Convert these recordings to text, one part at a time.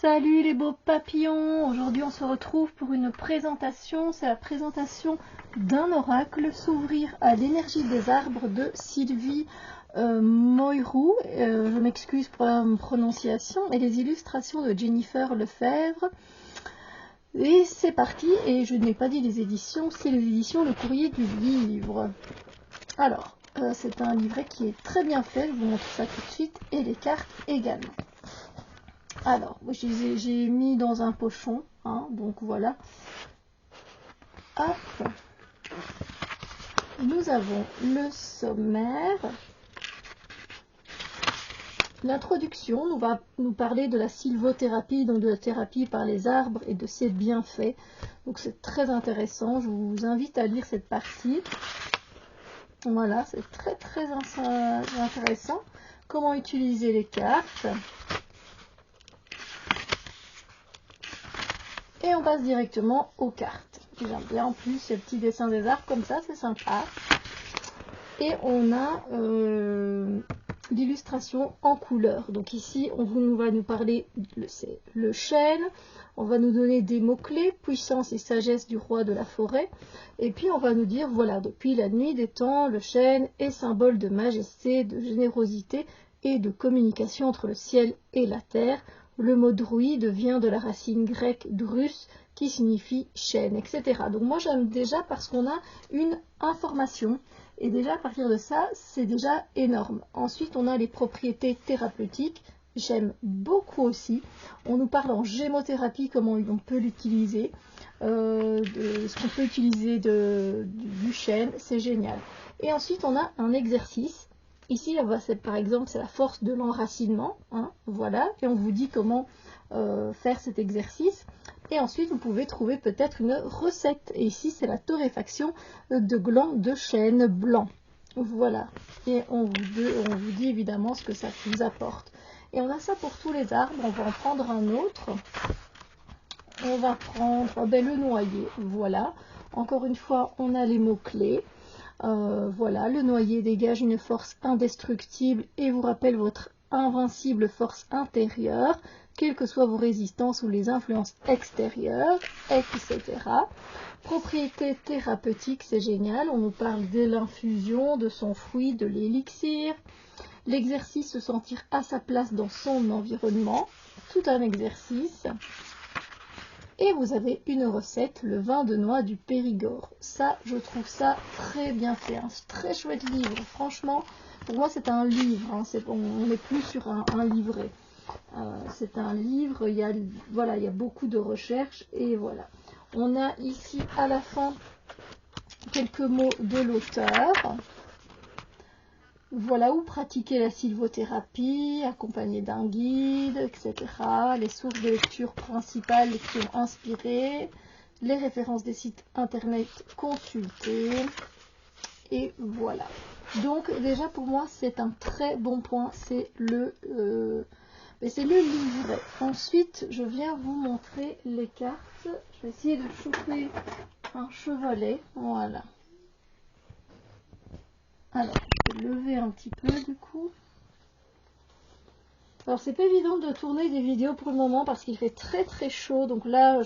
Salut les beaux papillons, aujourd'hui on se retrouve pour une présentation, c'est la présentation d'un oracle, s'ouvrir à l'énergie des arbres de Sylvie Moirou, je m'excuse pour la prononciation, et les illustrations de Jennifer Lefebvre. Et c'est parti, et je n'ai pas dit les éditions, c'est les éditions Le Courrier du Livre. Alors, c'est un livret qui est très bien fait, je vous montre ça tout de suite, et les cartes également. Alors, j'ai mis dans un pochon, hein, donc voilà. Hop. Nous avons le sommaire. L'introduction va nous parler de la sylvothérapie, donc de la thérapie par les arbres et de ses bienfaits. Donc c'est très intéressant, je vous invite à lire cette partie. Voilà, c'est très intéressant. Comment utiliser les cartes. Et on passe directement aux cartes. J'aime bien en plus ces petits dessins des arbres comme ça, c'est sympa. Et on a l'illustration en couleur. Donc ici, on va nous parler, c'est le chêne. On va nous donner des mots-clés, puissance et sagesse du roi de la forêt. Et puis on va nous dire, voilà, depuis la nuit des temps, le chêne est symbole de majesté, de générosité et de communication entre le ciel et la terre. Le mot druide vient de la racine grecque drus qui signifie chêne, etc. Donc moi j'aime déjà parce qu'on a une information et déjà à partir de ça c'est déjà énorme. Ensuite on a les propriétés thérapeutiques, j'aime beaucoup aussi. On nous parle en gémothérapie, comment on peut l'utiliser, ce qu'on peut utiliser du chêne, c'est génial. Et ensuite on a un exercice. Ici, par exemple, c'est la force de l'enracinement, hein, voilà, et on vous dit comment faire cet exercice. Et ensuite, vous pouvez trouver peut-être une recette. Et ici, c'est la torréfaction de glands de chêne blanc. Voilà, et on vous dit évidemment ce que ça vous apporte. Et on a ça pour tous les arbres, on va en prendre un autre. On va prendre le noyer, voilà. Encore une fois, on a les mots-clés. Voilà, le noyer dégage une force indestructible et vous rappelle votre invincible force intérieure, quelles que soient vos résistances ou les influences extérieures, etc. Propriété thérapeutique, c'est génial, on nous parle de l'infusion, de son fruit, de l'élixir. L'exercice, se sentir à sa place dans son environnement, tout un exercice. Et vous avez une recette, le vin de noix du Périgord. Ça, je trouve ça très bien fait. Un très chouette livre. Franchement, pour moi, c'est un livre. Hein. On n'est plus sur un livret. C'est un livre. Il y a beaucoup de recherches. Et voilà. On a ici, à la fin, quelques mots de l'auteur. Voilà où pratiquer la sylvothérapie, accompagné d'un guide, etc. Les sources de lecture principales qui ont inspiré, les références des sites internet consultés, et voilà. Donc déjà pour moi c'est un très bon point, c'est le livret. Ensuite je viens vous montrer les cartes. Je vais essayer de choper un chevalet, voilà. Alors, je vais lever un petit peu du coup. Alors, c'est pas évident de tourner des vidéos pour le moment parce qu'il fait très chaud. Donc là,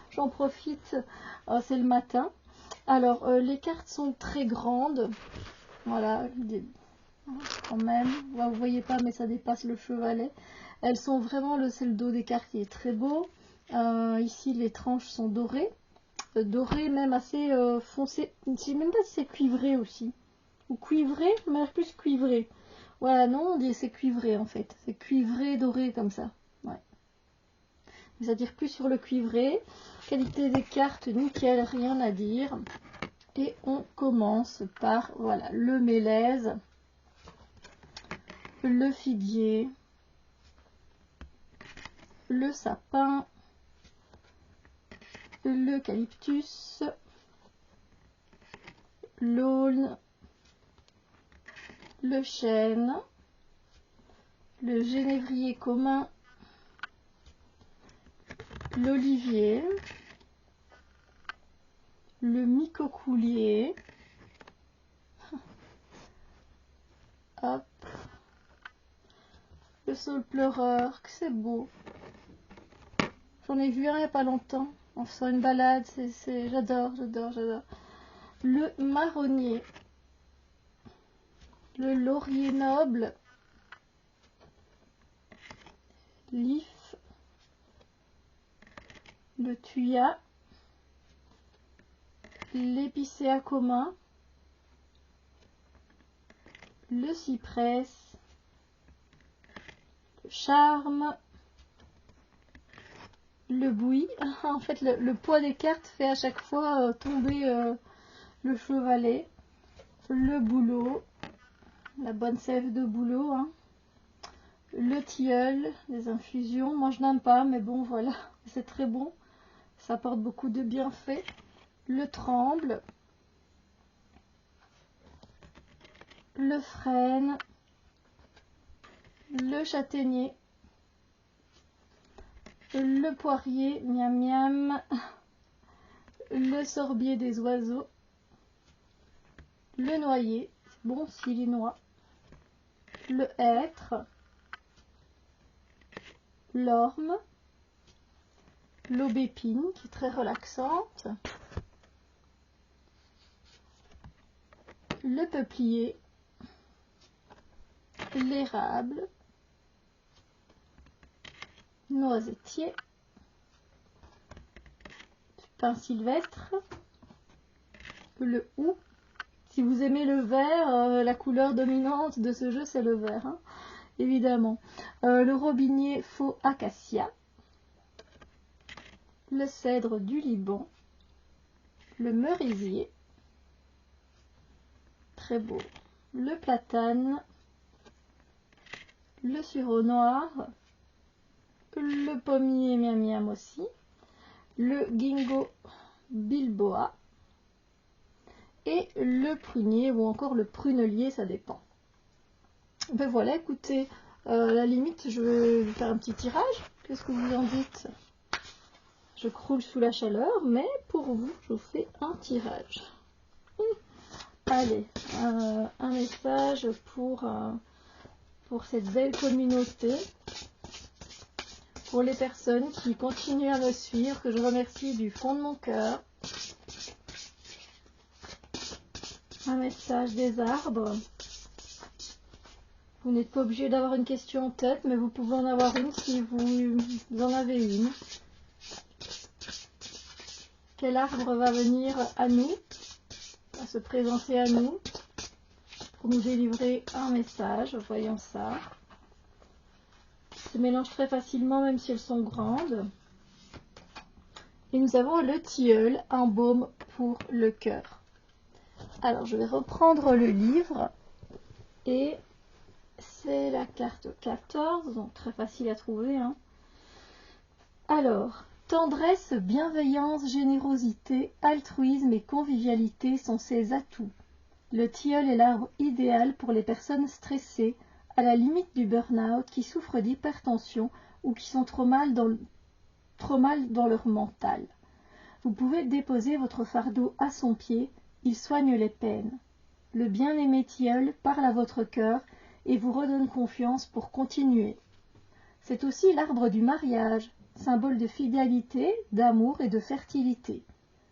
j'en profite. C'est le matin. Alors, les cartes sont très grandes. Voilà, quand même. Vous voyez pas, mais ça dépasse le chevalet. Elles sont vraiment, c'est le dos des cartes qui est très beau. Ici, les tranches sont dorées. Dorées, même assez foncées. Je ne sais même pas si c'est cuivré aussi. Ou cuivré, mais plus cuivré. Voilà, non, on dit c'est cuivré en fait. C'est cuivré, doré comme ça. Ouais. C'est-à-dire plus sur le cuivré. Qualité des cartes, nickel, rien à dire. Et on commence par, voilà, le mélèze, le figuier, le sapin, l'eucalyptus, l'aulne, le chêne, le genévrier commun, l'olivier, le micocoulier, hop, le saule pleureur, que c'est beau, J'en ai vu un il n'y a pas longtemps. En faisant une balade, j'adore. Le marronnier. Le laurier noble. L'if. Le thuya. L'épicéa commun. Le cyprès. Le charme. Le bouilli. En fait, le poids des cartes fait à chaque fois tomber le chevalet. Le bouleau. La bonne sève de bouleau. Hein. Le tilleul, les infusions. Moi, je n'aime pas, mais bon, voilà. C'est très bon. Ça apporte beaucoup de bienfaits. Le tremble. Le frêne. Le châtaignier. Le poirier, miam miam. Le sorbier des oiseaux. Le noyer, c'est bon s'il est noix. Le hêtre. L'orme. L'aubépine qui est très relaxante. Le peuplier. L'érable. Noisetier. Pin sylvestre. Le hou. Si vous aimez le vert, la couleur dominante de ce jeu c'est le vert, hein, évidemment. Le robinier faux acacia. Le cèdre du Liban. Le merisier. Très beau. Le platane. Le sureau noir. Le pommier miam miam aussi. Le ginkgo bilboa. Et le prunier ou encore le prunelier, ça dépend. Ben voilà, écoutez, à la limite, je vais faire un petit tirage. Qu'est-ce que vous en dites? Je croule sous la chaleur, mais pour vous, je vous fais un tirage. Allez, un message pour cette belle communauté, pour les personnes qui continuent à me suivre, que je remercie du fond de mon cœur. Un message des arbres. Vous n'êtes pas obligé d'avoir une question en tête, mais vous pouvez en avoir une si vous en avez une. Quel arbre va venir à nous, va se présenter à nous, pour nous délivrer un message? Voyons ça. Se mélange très facilement, même si elles sont grandes. Et nous avons le tilleul, un baume pour le cœur. Alors, je vais reprendre le livre. Et c'est la carte 14, donc très facile à trouver. Hein. Alors, tendresse, bienveillance, générosité, altruisme et convivialité sont ses atouts. Le tilleul est l'arbre idéal pour les personnes stressées, à la limite du burn-out, qui souffrent d'hypertension ou qui sont trop mal dans leur mental. Vous pouvez déposer votre fardeau à son pied, il soigne les peines. Le bien-aimé tilleul parle à votre cœur et vous redonne confiance pour continuer. C'est aussi l'arbre du mariage, symbole de fidélité, d'amour et de fertilité.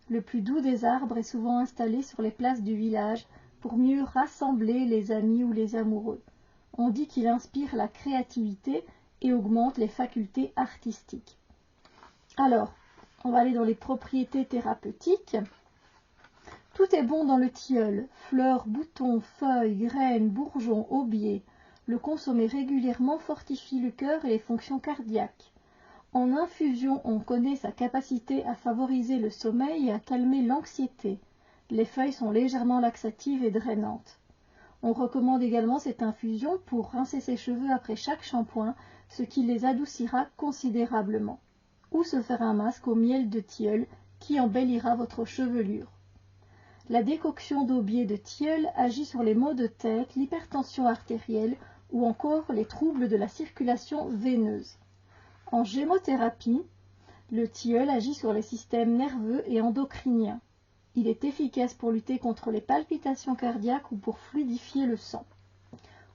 Le plus doux des arbres est souvent installé sur les places du village pour mieux rassembler les amis ou les amoureux. On dit qu'il inspire la créativité et augmente les facultés artistiques. Alors, on va aller dans les propriétés thérapeutiques. Tout est bon dans le tilleul, fleurs, boutons, feuilles, graines, bourgeons, aubiers. Le consommer régulièrement fortifie le cœur et les fonctions cardiaques. En infusion, on connaît sa capacité à favoriser le sommeil et à calmer l'anxiété. Les feuilles sont légèrement laxatives et drainantes. On recommande également cette infusion pour rincer ses cheveux après chaque shampoing, ce qui les adoucira considérablement. Ou se faire un masque au miel de tilleul qui embellira votre chevelure. La décoction d'aubier de tilleul agit sur les maux de tête, l'hypertension artérielle ou encore les troubles de la circulation veineuse. En gémothérapie, le tilleul agit sur les systèmes nerveux et endocriniens. Il est efficace pour lutter contre les palpitations cardiaques ou pour fluidifier le sang.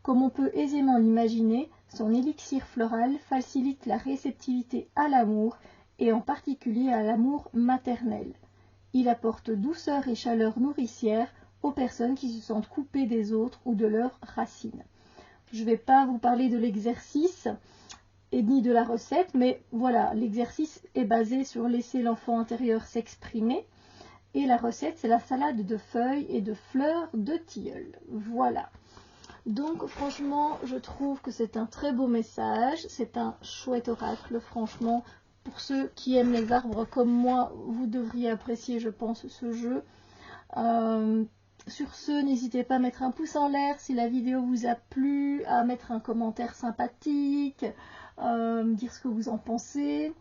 Comme on peut aisément l'imaginer, son élixir floral facilite la réceptivité à l'amour et en particulier à l'amour maternel. Il apporte douceur et chaleur nourricière aux personnes qui se sentent coupées des autres ou de leurs racines. Je ne vais pas vous parler de l'exercice et ni de la recette, mais voilà, l'exercice est basé sur laisser l'enfant intérieur s'exprimer. Et la recette, c'est la salade de feuilles et de fleurs de tilleul. Voilà. Donc franchement, je trouve que c'est un très beau message. C'est un chouette oracle, franchement. Pour ceux qui aiment les arbres comme moi, vous devriez apprécier, je pense, ce jeu. Sur ce, n'hésitez pas à mettre un pouce en l'air si la vidéo vous a plu, à mettre un commentaire sympathique, me dire ce que vous en pensez.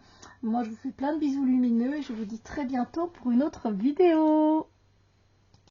Moi, je vous fais plein de bisous lumineux et je vous dis très bientôt pour une autre vidéo.